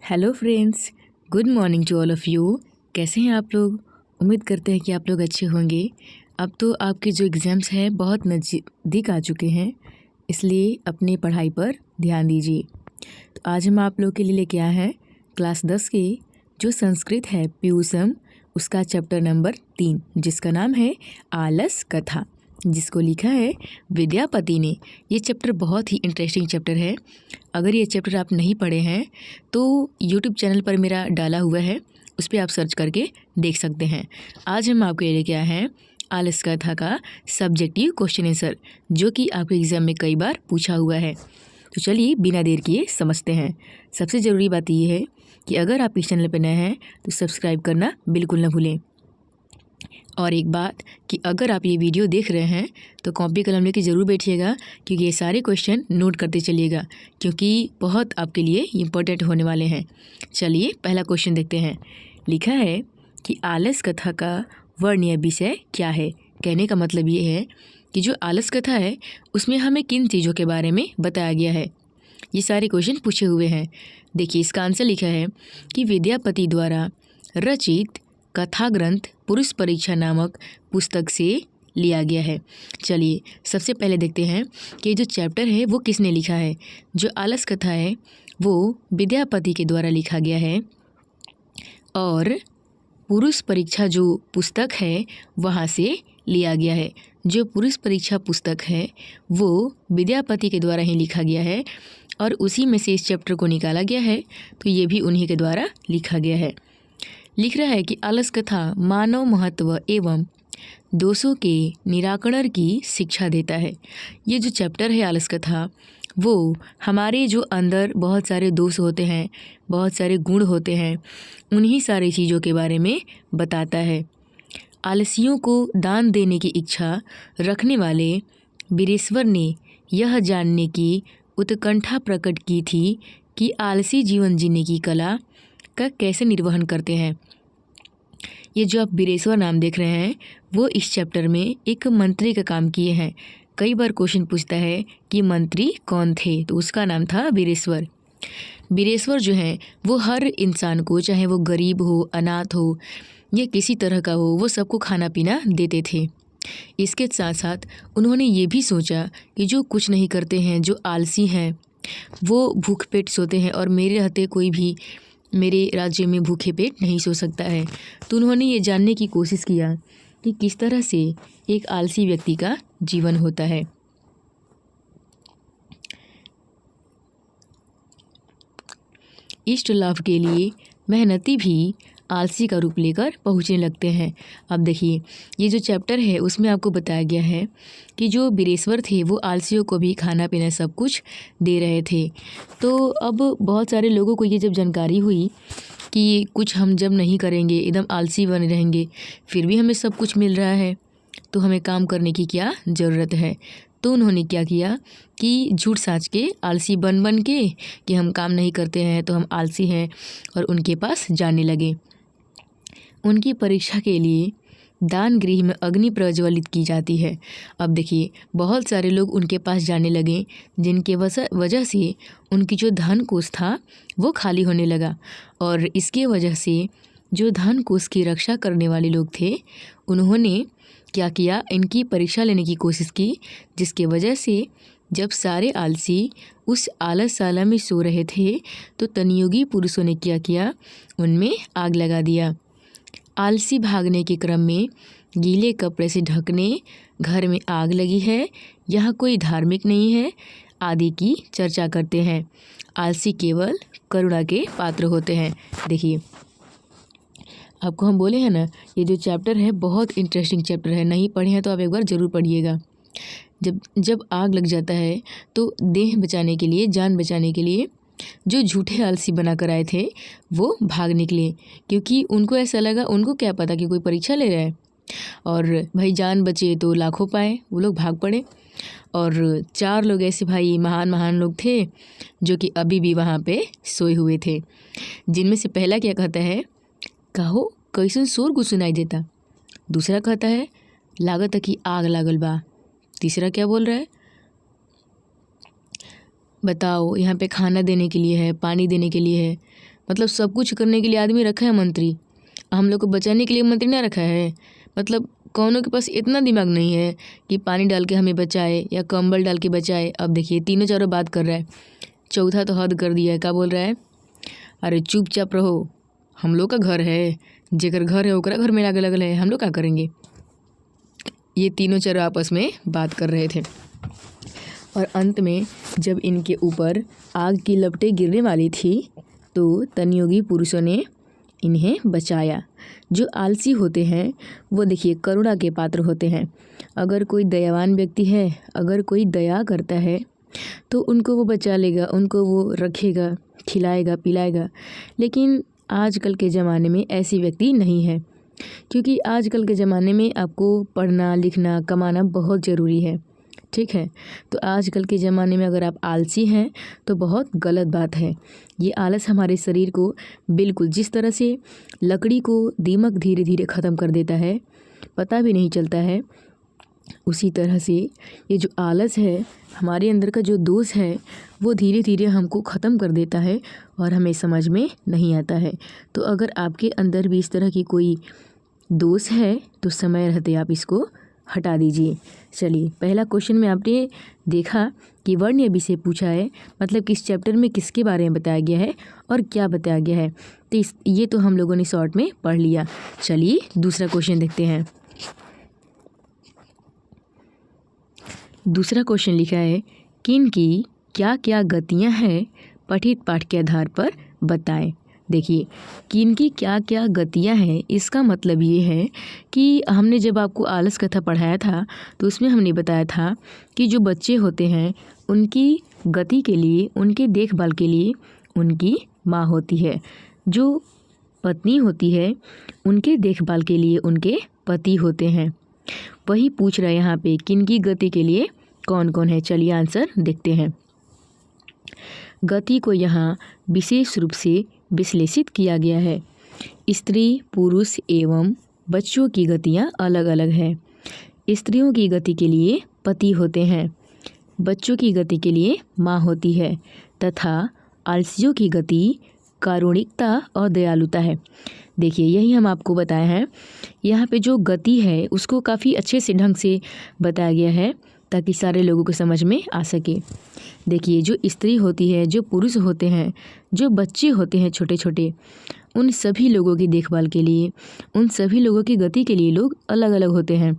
Hello friends, good morning to all of you. कैसे हैं आप लोग? उम्मीद करते हैं कि आप लोग अच्छे होंगे। अब तो आपके जो एग्ज़ाम्स हैं बहुत नज़दीक आ चुके हैं, इसलिए अपनी पढ़ाई पर ध्यान दीजिए। तो आज हम आप लोग के लिए लेके आए हैं क्लास 10 के जो संस्कृत है पीयूषम, उसका चैप्टर नंबर 3 जिसका नाम है आलस कथा, जिसको लिखा है विद्यापति ने। ये चैप्टर बहुत ही इंटरेस्टिंग चैप्टर है। अगर ये चैप्टर आप नहीं पढ़े हैं तो यूट्यूब चैनल पर मेरा डाला हुआ है, उस पर आप सर्च करके देख सकते हैं। आज हम आपके लेके आए हैं आलस कथा का सब्जेक्टिव क्वेश्चन आंसर, जो कि आपके एग्ज़ाम में कई बार पूछा हुआ है। तो चलिए बिना देर किए समझते हैं। सबसे ज़रूरी बात यह है कि अगर आप इस चैनल पर नए हैं तो सब्सक्राइब करना बिल्कुल ना भूलें। और एक बात कि अगर आप ये वीडियो देख रहे हैं तो कॉपी कलम लेके ज़रूर बैठिएगा, क्योंकि ये सारे क्वेश्चन नोट करते चलिएगा, क्योंकि बहुत आपके लिए इम्पोर्टेंट होने वाले हैं। चलिए पहला क्वेश्चन देखते हैं। लिखा है कि आलस कथा का वर्णनीय विषय क्या है। कहने का मतलब ये है कि जो आलस कथा है उसमें हमें किन चीज़ों के बारे में बताया गया है। ये सारे क्वेश्चन पूछे हुए हैं। देखिए इसका आंसर लिखा है कि विद्यापति द्वारा रचित कथा ग्रंथ पुरुष परीक्षा नामक पुस्तक से लिया गया है। चलिए सबसे पहले देखते हैं कि जो चैप्टर है वो किसने लिखा है। जो आलस कथा है वो विद्यापति के द्वारा लिखा गया है, और पुरुष परीक्षा जो पुस्तक है वहाँ से लिया गया है। जो पुरुष परीक्षा पुस्तक है वो विद्यापति के द्वारा ही लिखा गया है, और उसी में से इस चैप्टर को निकाला गया है, तो ये भी उन्हीं के द्वारा लिखा गया है। लिख रहा है कि आलस कथा मानव महत्व एवं दोषों के निराकरण की शिक्षा देता है। ये जो चैप्टर है आलस कथा, वो हमारे जो अंदर बहुत सारे दोष होते हैं, बहुत सारे गुण होते हैं, उन्हीं सारी चीज़ों के बारे में बताता है। आलसियों को दान देने की इच्छा रखने वाले वीरेश्वर ने यह जानने की उत्कंठा प्रकट की थी कि आलसी जीवन जीने की कला का कैसे निर्वहन करते हैं। ये जो आप वीरेश्वर नाम देख रहे हैं वो इस चैप्टर में एक मंत्री का काम किए हैं। कई बार क्वेश्चन पूछता है कि मंत्री कौन थे, तो उसका नाम था वीरेश्वर। वीरेश्वर जो है वो हर इंसान को, चाहे वो गरीब हो, अनाथ हो या किसी तरह का हो, वो सबको खाना पीना देते थे। इसके साथ साथ उन्होंने ये भी सोचा कि जो कुछ नहीं करते हैं, जो आलसी हैं, वो भूख पेट सोते हैं, और मेरे रहते कोई भी मेरे राज्य में भूखे पेट नहीं सो सकता है। तो उन्होंने ये जानने की कोशिश किया कि किस तरह से एक आलसी व्यक्ति का जीवन होता है। इष्ट लाभ के लिए मेहनती भी आलसी का रूप लेकर पहुंचने लगते हैं। अब देखिए ये जो चैप्टर है उसमें आपको बताया गया है कि जो वीरेश्वर थे वो आलसियों को भी खाना पीना सब कुछ दे रहे थे। तो अब बहुत सारे लोगों को ये जब जानकारी हुई कि कुछ हम जब नहीं करेंगे, एकदम आलसी बने रहेंगे, फिर भी हमें सब कुछ मिल रहा है, तो हमें काम करने की क्या ज़रूरत है। तो उन्होंने क्या किया कि झूठ साच के, आलसी बन बन के कि हम काम नहीं करते हैं तो हम आलसी हैं, और उनके पास जाने लगे। उनकी परीक्षा के लिए दान गृह में अग्नि प्रज्वलित की जाती है। अब देखिए बहुत सारे लोग उनके पास जाने लगे, जिनके वजह से उनकी जो धन कोष था वो खाली होने लगा, और इसके वजह से जो धन कोष की रक्षा करने वाले लोग थे उन्होंने क्या किया, इनकी परीक्षा लेने की कोशिश की, जिसके वजह से जब सारे आलसी उस आलसशाला में सो रहे थे तो तनियोगी पुरुषों ने क्या किया, उनमें आग लगा दिया। आलसी भागने के क्रम में गीले कपड़े से ढकने, घर में आग लगी है, यहाँ कोई धार्मिक नहीं है आदि की चर्चा करते हैं। आलसी केवल करुणा के पात्र होते हैं। देखिए आपको हम बोले हैं ना, ये जो चैप्टर है बहुत इंटरेस्टिंग चैप्टर है। नहीं पढ़े हैं तो आप एक बार ज़रूर पढ़िएगा। जब आग लग जाता है तो देह बचाने के लिए, जान बचाने के लिए जो झूठे आलसी बना कर आए थे वो भाग निकले, क्योंकि उनको ऐसा लगा, उनको क्या पता कि कोई परीक्षा ले रहा है, और भाई जान बचे तो लाखों पाए, वो लोग भाग पड़े। और 4 लोग ऐसे भाई महान महान लोग थे जो कि अभी भी वहाँ पे सोए हुए थे, जिनमें से पहला क्या कहता है, कहो कैसन शोर को सुनाई देता। दूसरा कहता है लागत है कि आग लागल बा। तीसरा क्या बोल रहा है, बताओ यहाँ पे खाना देने के लिए है, पानी देने के लिए है। मतलब सब कुछ करने के लिए आदमी रखा है मंत्री, हम लोग को बचाने के लिए मंत्री ना रखा है। मतलब कौनों के पास इतना दिमाग नहीं है कि पानी डाल के हमें बचाए या कंबल डाल के बचाए। अब देखिए तीनों चारों बात कर रहा है, चौथा तो हद कर दिया है। क्या बोल रहा है? अरे चुपचाप रहो, हम लोग का घर है, जेकर घर है ओकरा घर में आग लगल है, हम लोग क्या करेंगे। ये तीनों चारों आपस में बात कर रहे थे और अंत में जब इनके ऊपर आग की लपटें गिरने वाली थी तो तनयोगी पुरुषों ने इन्हें बचाया। जो आलसी होते हैं वो देखिए करुणा के पात्र होते हैं। अगर कोई दयावान व्यक्ति है, अगर कोई दया करता है तो उनको वो बचा लेगा, उनको वो रखेगा, खिलाएगा, पिलाएगा। लेकिन आजकल के ज़माने में ऐसी व्यक्ति नहीं है, क्योंकि आजकल के ज़माने में आपको पढ़ना लिखना कमाना बहुत ज़रूरी है। ठीक है, तो आजकल के ज़माने में अगर आप आलसी हैं तो बहुत गलत बात है। ये आलस हमारे शरीर को बिल्कुल जिस तरह से लकड़ी को दीमक धीरे धीरे ख़त्म कर देता है, पता भी नहीं चलता है, उसी तरह से ये जो आलस है, हमारे अंदर का जो दोष है, वो धीरे धीरे हमको ख़त्म कर देता है और हमें समझ में नहीं आता है। तो अगर आपके अंदर भी इस तरह की कोई दोष है तो समय रहते आप इसको हटा दीजिए। चलिए, पहला क्वेश्चन में आपने देखा कि वर्ण या विषय पूछा है, मतलब किस चैप्टर में किसके बारे में बताया गया है और क्या बताया गया है। तो ये तो हम लोगों ने शॉर्ट में पढ़ लिया। चलिए दूसरा क्वेश्चन देखते हैं। दूसरा क्वेश्चन लिखा है, किन की क्या क्या गतियां हैं पठित पाठ के आधार पर बताएं। देखिए, किन की क्या क्या गतियां हैं, इसका मतलब ये है कि हमने जब आपको आलस कथा पढ़ाया था तो उसमें हमने बताया था कि जो बच्चे होते हैं उनकी गति के लिए, उनके देखभाल के लिए उनकी माँ होती है। जो पत्नी होती है उनके देखभाल के लिए उनके पति होते हैं। वही पूछ रहा है यहाँ पे, किन की गति के लिए कौन कौन है। चलिए आंसर देखते हैं। गति को यहाँ विशेष रूप से विश्लेषित किया गया है। स्त्री, पुरुष एवं बच्चों की गतियाँ अलग अलग हैं। स्त्रियों की गति के लिए पति होते हैं, बच्चों की गति के लिए माँ होती है, तथा आलसियों की गति कारुणिकता और दयालुता है। देखिए, यही हम आपको बताए हैं। यहाँ पे जो गति है उसको काफ़ी अच्छे से ढंग से बताया गया है ताकि सारे लोगों को समझ में आ सके। देखिए, जो स्त्री होती है, जो पुरुष होते हैं, जो बच्चे होते हैं छोटे छोटे, उन सभी लोगों की देखभाल के लिए, उन सभी लोगों की गति के लिए लोग अलग अलग होते हैं।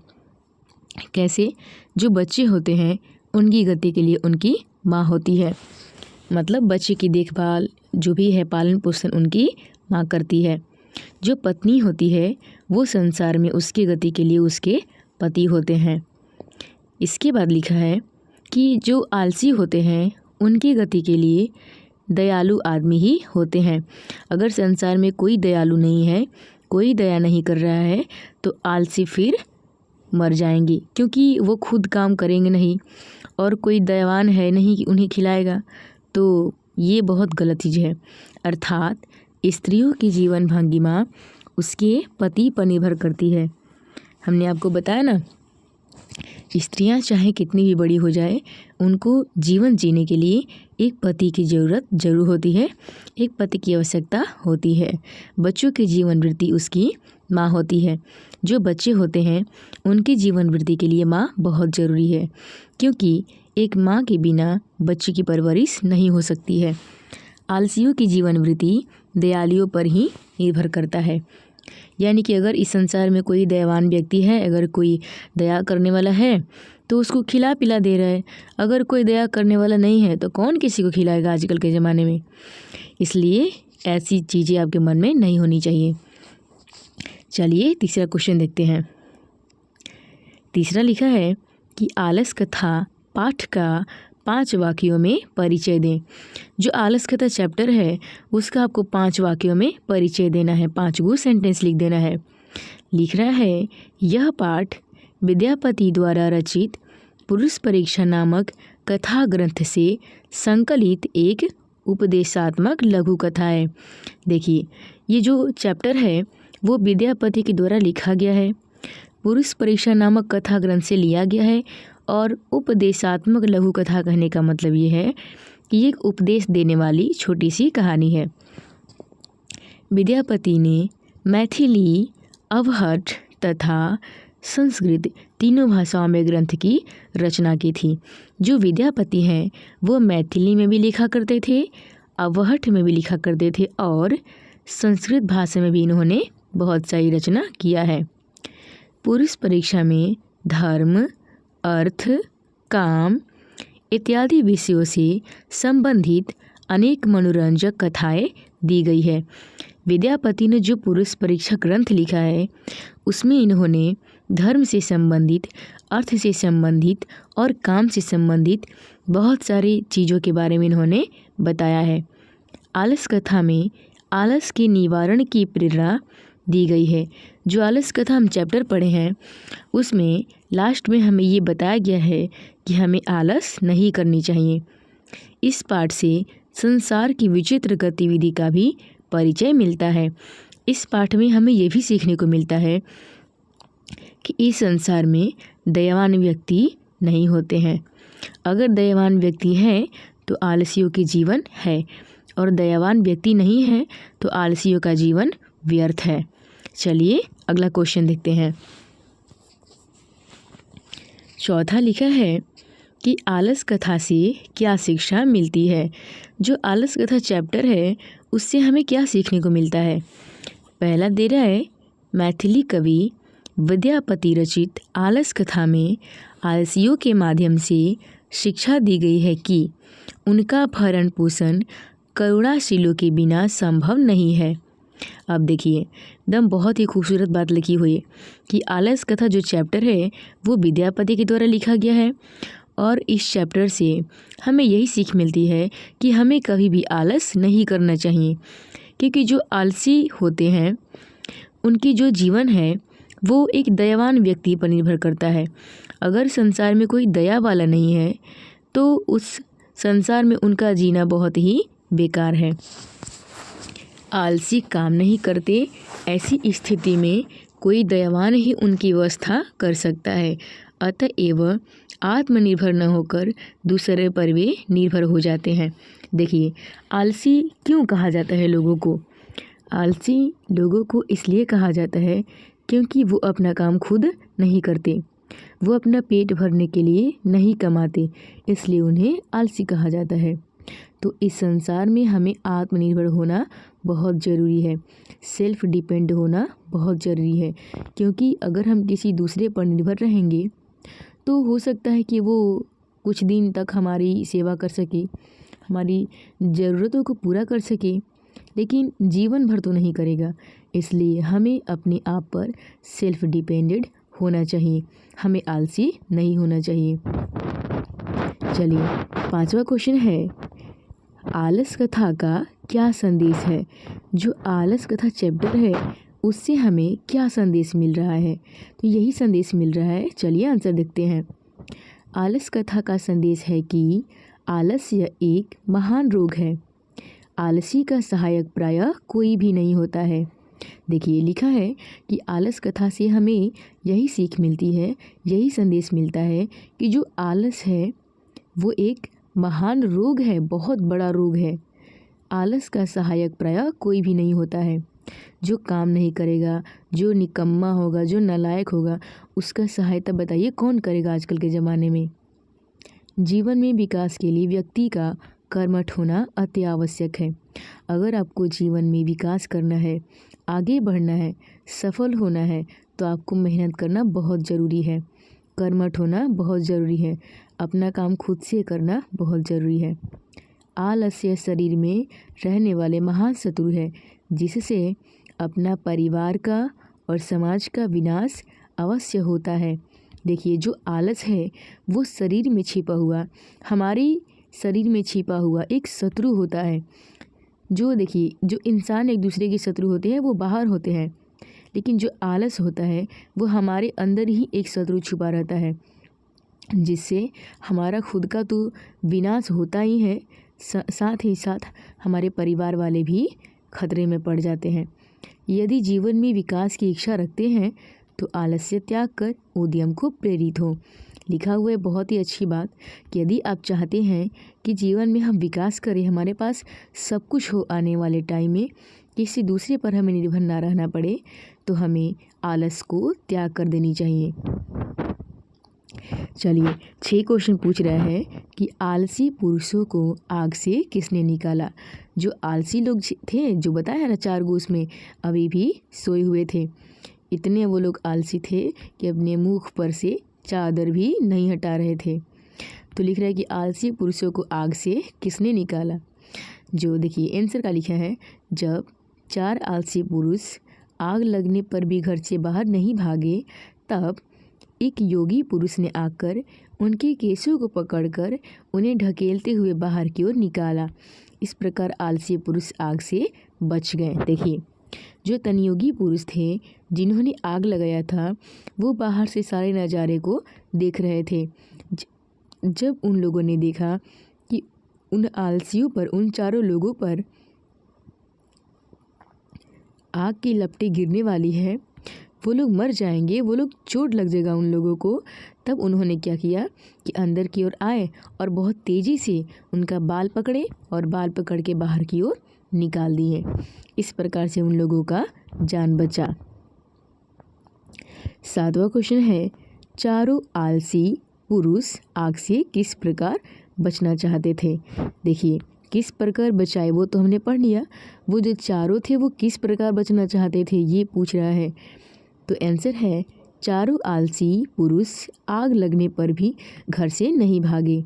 कैसे? जो बच्चे होते हैं उनकी गति के लिए उनकी माँ होती है, मतलब बच्चे की देखभाल जो भी है, पालन पोषण उनकी माँ करती है। जो पत्नी होती है वो संसार में उसकी गति के लिए उसके पति होते हैं। इसके बाद लिखा है कि जो आलसी होते हैं उनकी गति के लिए दयालु आदमी ही होते हैं। अगर संसार में कोई दयालु नहीं है, कोई दया नहीं कर रहा है, तो आलसी फिर मर जाएंगे, क्योंकि वो खुद काम करेंगे नहीं और कोई दयावान है नहीं कि उन्हें खिलाएगा। तो ये बहुत गलत चीज़ है। अर्थात स्त्रियों की जीवन भंगिमा उसके पति पर निर्भर करती है। हमने आपको बताया ना, स्त्रियां चाहे कितनी भी बड़ी हो जाए, उनको जीवन जीने के लिए एक पति की ज़रूरत जरूर होती है, एक पति की आवश्यकता होती है। बच्चों की जीवन वृत्ति उसकी माँ होती है। जो बच्चे होते हैं उनकी जीवन वृत्ति के लिए माँ बहुत ज़रूरी है, क्योंकि एक माँ के बिना बच्चे की परवरिश नहीं हो सकती है। आलसियों की जीवन वृत्ति दयालुओं पर ही निर्भर करता है। यानी कि अगर इस संसार में कोई दयावान व्यक्ति है, अगर कोई दया करने वाला है तो उसको खिला पिला दे रहा है। अगर कोई दया करने वाला नहीं है तो कौन किसी को खिलाएगा आजकल के ज़माने में। इसलिए ऐसी चीज़ें आपके मन में नहीं होनी चाहिए। चलिए तीसरा क्वेश्चन देखते हैं। तीसरा लिखा है कि आलस कथा पाठ का 5 वाक्यों में परिचय दें। जो आलस कथा चैप्टर है उसका आपको 5 वाक्यों में परिचय देना है, 5 गो सेंटेंस लिख देना है। लिख रहा है, यह पाठ विद्यापति द्वारा रचित पुरुष परीक्षा नामक कथा ग्रंथ से संकलित एक उपदेशात्मक लघु कथा है। देखिए, ये जो चैप्टर है वो विद्यापति के द्वारा लिखा गया है, पुरुष परीक्षा नामक कथा ग्रंथ से लिया गया है। और उपदेशात्मक लघु कथा कहने का मतलब ये है कि एक उपदेश देने वाली छोटी सी कहानी है। विद्यापति ने मैथिली, अवहट्ठ तथा संस्कृत तीनों भाषाओं में ग्रंथ की रचना की थी। जो विद्यापति हैं वो मैथिली में भी लिखा करते थे, अवहट्ठ में भी लिखा करते थे और संस्कृत भाषा में भी इन्होंने बहुत सारी रचना किया है। पुरुष परीक्षा में धर्म, अर्थ, काम इत्यादि विषयों से संबंधित अनेक मनोरंजक कथाएं दी गई है। विद्यापति ने जो पुरुष परीक्षा ग्रंथ लिखा है उसमें इन्होंने धर्म से संबंधित, अर्थ से संबंधित और काम से संबंधित बहुत सारी चीज़ों के बारे में इन्होंने बताया है। आलस कथा में आलस के निवारण की प्रेरणा दी गई है। जो आलस कथा हम चैप्टर पढ़े हैं उसमें लास्ट में हमें ये बताया गया है कि हमें आलस नहीं करनी चाहिए। इस पाठ से संसार की विचित्र गतिविधि का भी परिचय मिलता है। इस पाठ में हमें ये भी सीखने को मिलता है कि इस संसार में दयावान व्यक्ति नहीं होते हैं। अगर दयावान व्यक्ति हैं तो आलसियों के जीवन है और दयावान व्यक्ति नहीं है तो आलसियों का जीवन व्यर्थ है। चलिए अगला क्वेश्चन देखते हैं। चौथा लिखा है कि आलस कथा से क्या शिक्षा मिलती है। जो आलस कथा चैप्टर है उससे हमें क्या सीखने को मिलता है। पहला दे रहा है, मैथिली कवि विद्यापति रचित आलस कथा में आलसियों के माध्यम से शिक्षा दी गई है कि उनका भरण पोषण करुणाशीलों के बिना संभव नहीं है। अब देखिए एकदम बहुत ही खूबसूरत बात लिखी हुई है कि आलस कथा जो चैप्टर है वो विद्यापति के द्वारा लिखा गया है और इस चैप्टर से हमें यही सीख मिलती है कि हमें कभी भी आलस नहीं करना चाहिए, क्योंकि जो आलसी होते हैं उनकी जो जीवन है वो एक दयावान व्यक्ति पर निर्भर करता है। अगर संसार में कोई दया वाला नहीं है तो उस संसार में उनका जीना बहुत ही बेकार है। आलसी काम नहीं करते, ऐसी स्थिति में कोई दयावान ही उनकी व्यवस्था कर सकता है। अतएव आत्मनिर्भर न होकर दूसरे पर वे निर्भर हो जाते हैं। देखिए आलसी क्यों कहा जाता है लोगों को। आलसी लोगों को इसलिए कहा जाता है क्योंकि वो अपना काम खुद नहीं करते, वो अपना पेट भरने के लिए नहीं कमाते, इसलिए उन्हें आलसी कहा जाता है। तो इस संसार में हमें आत्मनिर्भर होना बहुत ज़रूरी है, सेल्फ डिपेंड होना बहुत ज़रूरी है, क्योंकि अगर हम किसी दूसरे पर निर्भर रहेंगे तो हो सकता है कि वो कुछ दिन तक हमारी सेवा कर सके, हमारी ज़रूरतों को पूरा कर सके, लेकिन जीवन भर तो नहीं करेगा। इसलिए हमें अपने आप पर सेल्फ डिपेंडेंट होना चाहिए, हमें आलसी नहीं होना चाहिए। चलिए पांचवा क्वेश्चन है, आलस कथा का क्या संदेश है। जो आलस कथा चैप्टर है उससे हमें क्या संदेश मिल रहा है, तो यही संदेश मिल रहा है। चलिए आंसर देखते हैं। आलस कथा का संदेश है कि आलस्य एक महान रोग है, आलसी का सहायक प्रायः कोई भी नहीं होता है। देखिए लिखा है कि आलस कथा से हमें यही सीख मिलती है, यही संदेश मिलता है कि जो आलस है वो एक महान रोग है, बहुत बड़ा रोग है। आलस का सहायक प्रायः कोई भी नहीं होता है। जो काम नहीं करेगा, जो निकम्मा होगा, जो नालायक होगा, उसका सहायता बताइए कौन करेगा आजकल के ज़माने में। जीवन में विकास के लिए व्यक्ति का कर्मठ होना अति आवश्यक है। अगर आपको जीवन में विकास करना है, आगे बढ़ना है, सफल होना है, तो आपको मेहनत करना बहुत ज़रूरी है, कर्मठ होना बहुत ज़रूरी है, अपना काम खुद से करना बहुत ज़रूरी है। आलस्य शरीर में रहने वाले महान शत्रु है, जिससे अपना परिवार का और समाज का विनाश अवश्य होता है। देखिए जो आलस है वो शरीर में छिपा हुआ, हमारी शरीर में छिपा हुआ एक शत्रु होता है। जो देखिए जो इंसान एक दूसरे के शत्रु होते हैं वो बाहर होते हैं, लेकिन जो आलस होता है वो हमारे अंदर ही एक शत्रु छुपा रहता है, जिससे हमारा खुद का तो विनाश होता ही है, साथ ही साथ हमारे परिवार वाले भी खतरे में पड़ जाते हैं। यदि जीवन में विकास की इच्छा रखते हैं तो आलस्य त्याग कर उद्यम को प्रेरित हो। लिखा हुआ है बहुत ही अच्छी बात कि यदि आप चाहते हैं कि जीवन में हम विकास करें, हमारे पास सब कुछ हो आने वाले टाइम में, किसी दूसरे पर हमें निर्भर ना रहना पड़े तो हमें आलस को त्याग कर देनी चाहिए। चलिए 6 क्वेश्चन पूछ रहा है कि आलसी पुरुषों को आग से किसने निकाला। जो आलसी लोग थे, जो बताया ना 4 गो, उसमें अभी भी सोए हुए थे। इतने वो लोग आलसी थे कि अपने मुख पर से चादर भी नहीं हटा रहे थे। तो लिख रहा है कि आलसी पुरुषों को आग से किसने निकाला। जो देखिए आंसर का लिखा है, जब 4 आलसी पुरुष आग लगने पर भी घर से बाहर नहीं भागे, तब एक योगी पुरुष ने आकर उनके केशों को पकड़कर उन्हें ढकेलते हुए बाहर की ओर निकाला। इस प्रकार आलसी पुरुष आग से बच गए। देखिए जो तनयोगी पुरुष थे जिन्होंने आग लगाया था, वो बाहर से सारे नज़ारे को देख रहे थे। जब उन लोगों ने देखा कि उन आलसियों पर, उन चारों लोगों पर आग की लपटें गिरने वाली है, वो लोग मर जाएंगे, वो लोग चोट लग जाएगा उन लोगों को, तब उन्होंने क्या किया कि अंदर की ओर आए और बहुत तेज़ी से उनका बाल पकड़े और बाल पकड़ के बाहर की ओर निकाल दिए। इस प्रकार से उन लोगों का जान बचा। 7वां क्वेश्चन है, चारों आलसी पुरुष आग से किस प्रकार बचना चाहते थे। देखिए किस प्रकार बचाए वो तो हमने पढ़ लिया, वो जो चारों थे वो किस प्रकार बचना चाहते थे ये पूछ रहा है। तो आंसर है, चारों आलसी पुरुष आग लगने पर भी घर से नहीं भागे।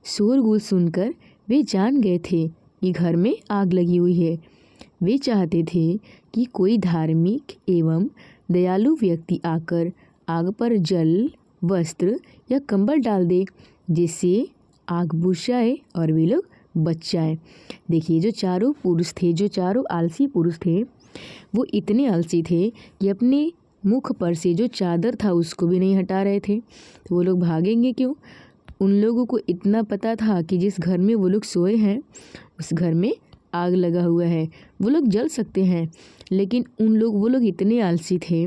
शोरगुल सुनकर वे जान गए थे कि घर में आग लगी हुई है। वे चाहते थे कि कोई धार्मिक एवं दयालु व्यक्ति आकर आग पर जल, वस्त्र या कंबल डाल दे, जिससे आग बुझ जाए और वे लोग बच जाएं। देखिए जो चारों पुरुष थे, जो चारों आलसी पुरुष थे, वो इतने आलसी थे कि अपने मुख पर से जो चादर था उसको भी नहीं हटा रहे थे। तो वो लोग भागेंगे क्यों? उन लोगों को इतना पता था कि जिस घर में वो लोग सोए हैं उस घर में आग लगा हुआ है, वो लोग जल सकते हैं। लेकिन वो लोग इतने आलसी थे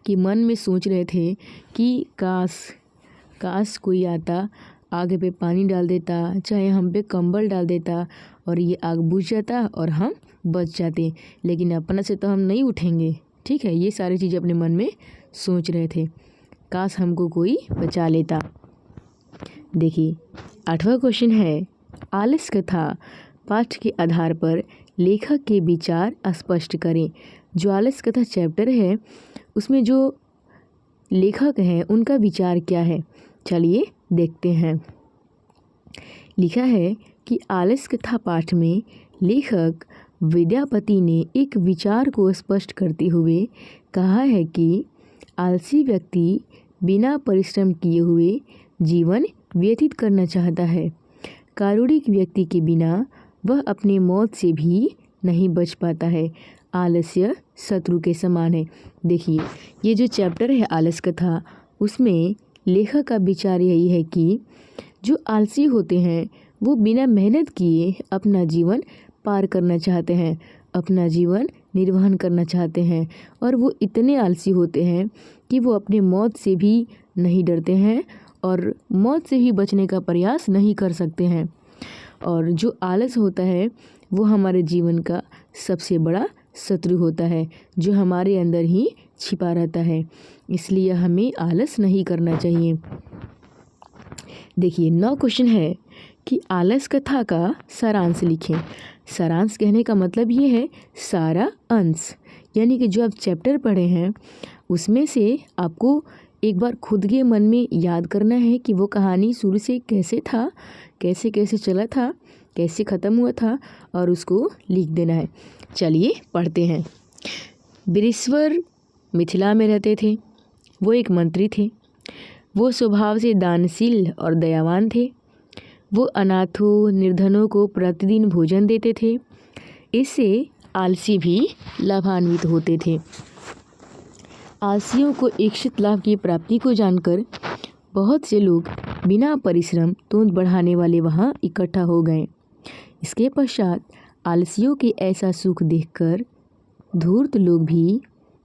कि मन में सोच रहे थे कि काश कोई आता, आग पे पानी डाल देता, चाहे हम पे कंबल डाल देता और ये आग बुझ जाता और हम बच जाते, लेकिन अपना से तो हम नहीं उठेंगे। ठीक है, ये सारी चीज़ें अपने मन में सोच रहे थे, काश हमको कोई बचा लेता। देखिए 8वां क्वेश्चन है, आलस कथा पाठ के आधार पर लेखक के विचार स्पष्ट करें। जो आलस कथा चैप्टर है उसमें जो लेखक हैं उनका विचार क्या है, चलिए देखते हैं। लिखा है कि आलस कथा पाठ में लेखक विद्यापति ने एक विचार को स्पष्ट करते हुए कहा है कि आलसी व्यक्ति बिना परिश्रम किए हुए जीवन व्यतीत करना चाहता है। कारुणिक व्यक्ति के बिना वह अपनी मौत से भी नहीं बच पाता है। आलस्य शत्रु के समान है। देखिए ये जो चैप्टर है आलस कथा, उसमें लेखक का विचार यही है कि जो आलसी होते हैं वो बिना मेहनत किए अपना जीवन पार करना चाहते हैं, अपना जीवन निर्वहन करना चाहते हैं, और वो इतने आलसी होते हैं कि वो अपने मौत से भी नहीं डरते हैं और मौत से ही बचने का प्रयास नहीं कर सकते हैं। और जो आलस होता है वो हमारे जीवन का सबसे बड़ा शत्रु होता है, जो हमारे अंदर ही छिपा रहता है। इसलिए हमें आलस नहीं करना चाहिए। देखिए 9 क्वेश्चन है कि आलस कथा का सारांश लिखें। सारांश कहने का मतलब ये है सारा अंश, यानी कि जो आप चैप्टर पढ़े हैं उसमें से आपको एक बार खुद के मन में याद करना है कि वो कहानी शुरू से कैसे था, कैसे कैसे चला था, कैसे ख़त्म हुआ था, और उसको लिख देना है। चलिए पढ़ते हैं। बिरेश्वर मिथिला में रहते थे। वो एक मंत्री थे। वो स्वभाव से दानशील और दयावान थे। वो अनाथों, निर्धनों को प्रतिदिन भोजन देते थे। इससे आलसी भी लाभान्वित होते थे। आलसियों को इच्छित लाभ की प्राप्ति को जानकर बहुत से लोग बिना परिश्रम तोंद बढ़ाने वाले वहाँ इकट्ठा हो गए। इसके पश्चात आलसियों के ऐसा सुख देखकर धूर्त लोग भी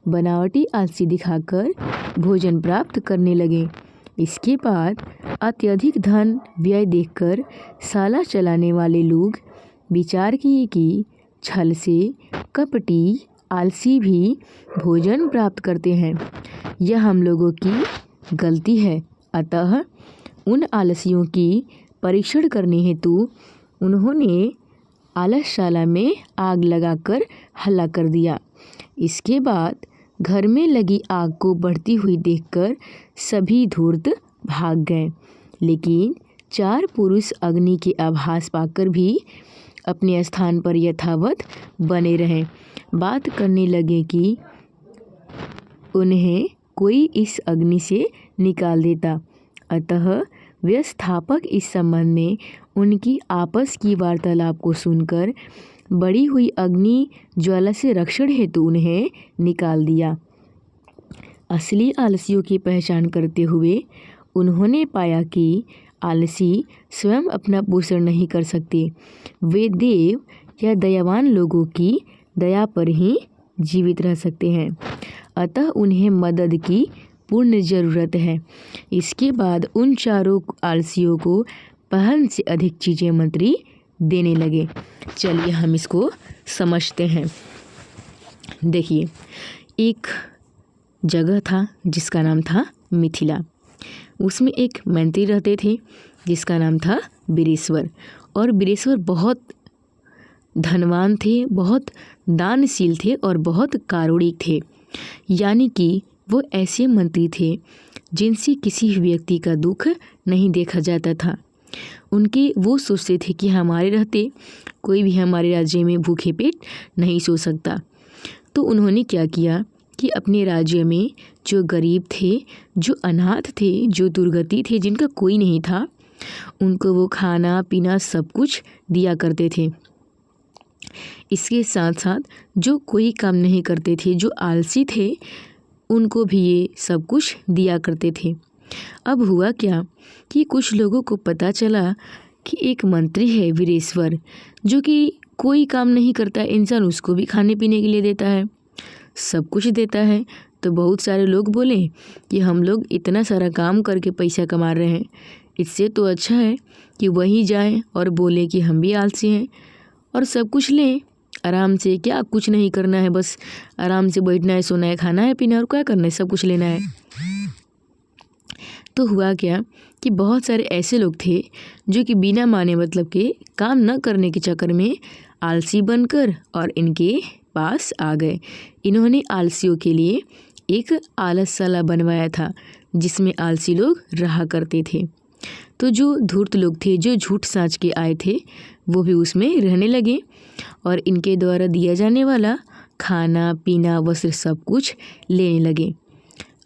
बनावटी आलसी दिखाकर भोजन प्राप्त करने लगे। इसके बाद अत्यधिक धन व्यय देखकर साला चलाने वाले लोग विचार किए कि छल से कपटी आलसी भी भोजन प्राप्त करते हैं। यह हम लोगों की गलती है। अतः उन आलसियों की परीक्षण करने हेतु उन्होंने आलसशाला में आग लगाकर हल्ला कर दिया। इसके बाद घर में लगी आग को बढ़ती हुई देखकर सभी धूर्त भाग गए, लेकिन 4 पुरुष अग्नि के आभास पाकर भी अपने स्थान पर यथावत बने रहे। बात करने लगे कि उन्हें कोई इस अग्नि से निकाल देता। अतः व्यवस्थापक इस संबंध में उनकी आपस की वार्तालाप को सुनकर बढ़ी हुई अग्नि ज्वाला से रक्षण हेतु उन्हें निकाल दिया। असली आलसियों की पहचान करते हुए उन्होंने पाया कि आलसी स्वयं अपना पोषण नहीं कर सकते, वे देव या दयावान लोगों की दया पर ही जीवित रह सकते हैं। अतः उन्हें मदद की पूर्ण ज़रूरत है। इसके बाद उन 4 आलसियों को पहल से अधिक चीज़ें मंत्री देने लगे। चलिए हम इसको समझते हैं। देखिए, एक जगह था जिसका नाम था मिथिला। उसमें एक मंत्री रहते थे जिसका नाम था बीरेश्वर। और बीरेश्वर बहुत धनवान थे, बहुत दानशील थे और बहुत कारुणिक थे। यानी कि वो ऐसे मंत्री थे जिनसे किसी व्यक्ति का दुख नहीं देखा जाता था। उनके वो सोचते थे कि हमारे रहते कोई भी हमारे राज्य में भूखे पेट नहीं सो सकता। तो उन्होंने क्या किया कि अपने राज्य में जो गरीब थे, जो अनाथ थे, जो दुर्गति थे, जिनका कोई नहीं था, उनको वो खाना पीना सब कुछ दिया करते थे। इसके साथ साथ जो कोई काम नहीं करते थे, जो आलसी थे, उनको भी ये सब कुछ दिया करते थे। अब हुआ क्या कि कुछ लोगों को पता चला कि एक मंत्री है वीरेश्वर, जो कि कोई काम नहीं करता, इंसान उसको भी खाने पीने के लिए देता है, सब कुछ देता है। तो बहुत सारे लोग बोले कि हम लोग इतना सारा काम करके पैसा कमा रहे हैं, इससे तो अच्छा है कि वहीं जाएं और बोले कि हम भी आलसी हैं और सब कुछ लें आराम से। क्या कुछ नहीं करना है, बस आराम से बैठना है, सोना है, खाना है, पीना है और क्या करना है, सब कुछ लेना है। तो हुआ क्या कि बहुत सारे ऐसे लोग थे जो कि बिना माने मतलब के काम न करने के चक्कर में आलसी बनकर और इनके पास आ गए। इन्होंने आलसियों के लिए एक आलसशाला बनवाया था जिसमें आलसी लोग रहा करते थे। तो जो धूर्त लोग थे, जो झूठ साच के आए थे, वो भी उसमें रहने लगे और इनके द्वारा दिया जाने वाला खाना पीना वस्त्र सब कुछ लेने लगे।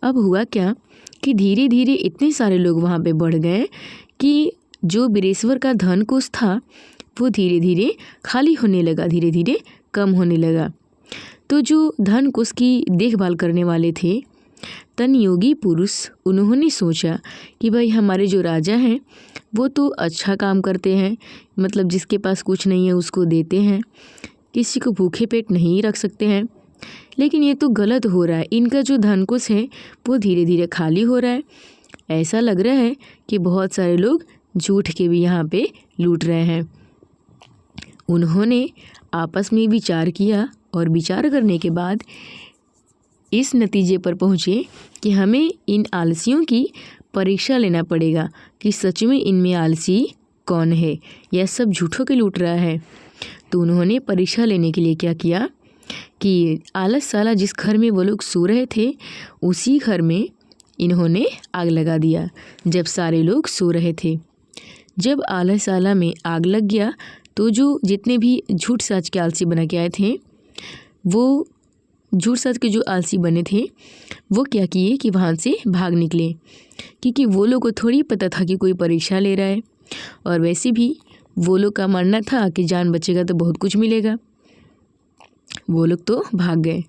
अब हुआ क्या कि धीरे धीरे इतने सारे लोग वहाँ पे बढ़ गए कि जो बीरेश्वर का धन कोष था वो धीरे धीरे खाली होने लगा, धीरे धीरे कम होने लगा। तो जो धन कोष की देखभाल करने वाले थे तनयोगी पुरुष, उन्होंने सोचा कि भाई हमारे जो राजा हैं वो तो अच्छा काम करते हैं, मतलब जिसके पास कुछ नहीं है उसको देते हैं, किसी को भूखे पेट नहीं रख सकते हैं। लेकिन ये तो गलत हो रहा है, इनका जो धन कोष है वो धीरे धीरे खाली हो रहा है। ऐसा लग रहा है कि बहुत सारे लोग झूठ के भी यहाँ पे लूट रहे हैं। उन्होंने आपस में विचार किया और विचार करने के बाद इस नतीजे पर पहुँचे कि हमें इन आलसियों की परीक्षा लेना पड़ेगा कि सच में इनमें आलसी कौन है या सब झूठों के लूट रहा है। तो उन्होंने परीक्षा लेने के लिए क्या किया कि आलसशाला जिस घर में वो लोग सो रहे थे उसी घर में इन्होंने आग लगा दिया जब सारे लोग सो रहे थे। जब आलसशाला में आग लग गया तो जो जितने भी झूठ साच के आलसी बना के आए थे, वो झूठ साच के जो आलसी बने थे वो क्या किए कि वहाँ से भाग निकले, क्योंकि वो लोग को थोड़ी पता था कि कोई परीक्षा ले रहा है और वैसे भी वो लोग का मानना था कि जान बचेगा तो बहुत कुछ मिलेगा। वो लोग तो भाग गए,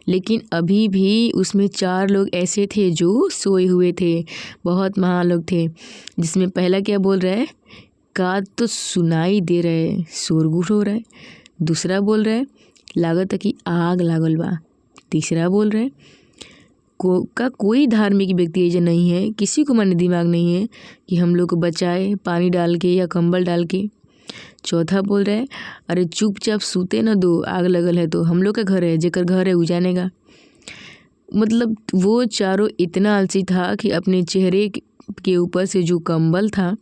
लेकिन अभी भी उसमें 4 लोग ऐसे थे जो सोए हुए थे, बहुत महान लोग थे। जिसमें पहला क्या बोल रहा है, का तो सुनाई दे रहा है, शोरगुल हो रहा है। दूसरा बोल रहा है लागत है कि आग लागल बा। तीसरा बोल रहा है कोई धार्मिक व्यक्ति ऐसा नहीं है, किसी को मन दिमाग नहीं है कि हम लोग को बचाए पानी डाल के या कंबल डाल के। चौथा बोल रहा है, अरे चुपचाप सूते न दो, आग लगल है तो हम लोग का घर है, जेकर घर है उजानेगा। मतलब वो चारों इतना आलसी था कि अपने चेहरे के ऊपर से जो कंबल था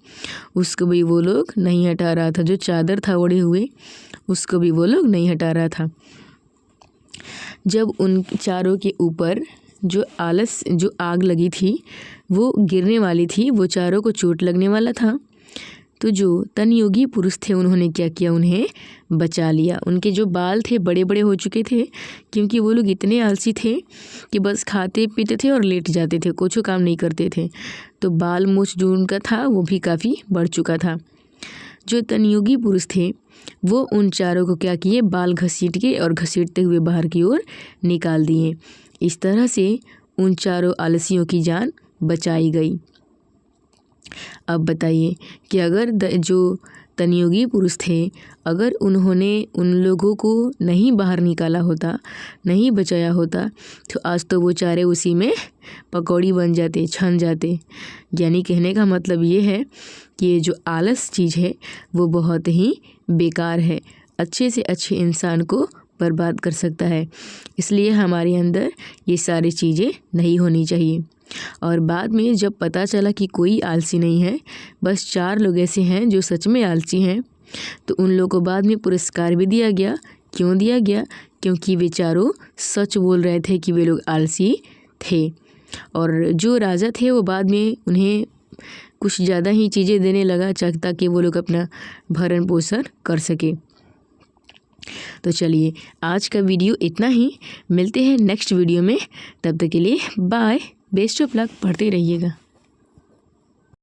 उसको भी वो लोग नहीं हटा रहा था, जो चादर था ओढ़े हुए उसको भी वो लोग नहीं हटा रहा था। जब उन चारों के ऊपर जो आग लगी थी वो गिरने वाली थी, वो चारों को चोट लगने वाला था, तो जो तनयोगी पुरुष थे उन्होंने क्या किया, उन्हें बचा लिया। उनके जो बाल थे बड़े बड़े हो चुके थे, क्योंकि वो लोग इतने आलसी थे कि बस खाते पीते थे और लेट जाते थे, कुछ काम नहीं करते थे। तो बाल मूछ जो उनका था वो भी काफ़ी बढ़ चुका था। जो तनयोगी पुरुष थे वो उन चारों को क्या किए, बाल घसीट के और घसीटते हुए बाहर की ओर निकाल दिए। इस तरह से उन चारों आलसियों की जान बचाई गई। अब बताइए कि अगर जो तनयोगी पुरुष थे, अगर उन्होंने उन लोगों को नहीं बाहर निकाला होता, नहीं बचाया होता, तो आज तो वो चारे उसी में पकौड़ी बन जाते, छन जाते। यानी कहने का मतलब ये है कि ये जो आलस चीज़ है वो बहुत ही बेकार है, अच्छे से अच्छे इंसान को बर्बाद कर सकता है। इसलिए हमारे अंदर ये सारी चीज़ें नहीं होनी चाहिए। और बाद में जब पता चला कि कोई आलसी नहीं है, बस 4 लोग ऐसे हैं जो सच में आलसी हैं, तो उन लोगों को बाद में पुरस्कार भी दिया गया। क्यों दिया गया? क्योंकि वे चारों सच बोल रहे थे कि वे लोग आलसी थे। और जो राजा थे वो बाद में उन्हें कुछ ज़्यादा ही चीज़ें देने लगा ताकि वो लोग अपना भरण पोषण कर सके। तो चलिए आज का वीडियो इतना ही, मिलते हैं नेक्स्ट वीडियो में, तब तक के लिए बाय, बेस्ट ऑफ लक, पढ़ते रहिएगा।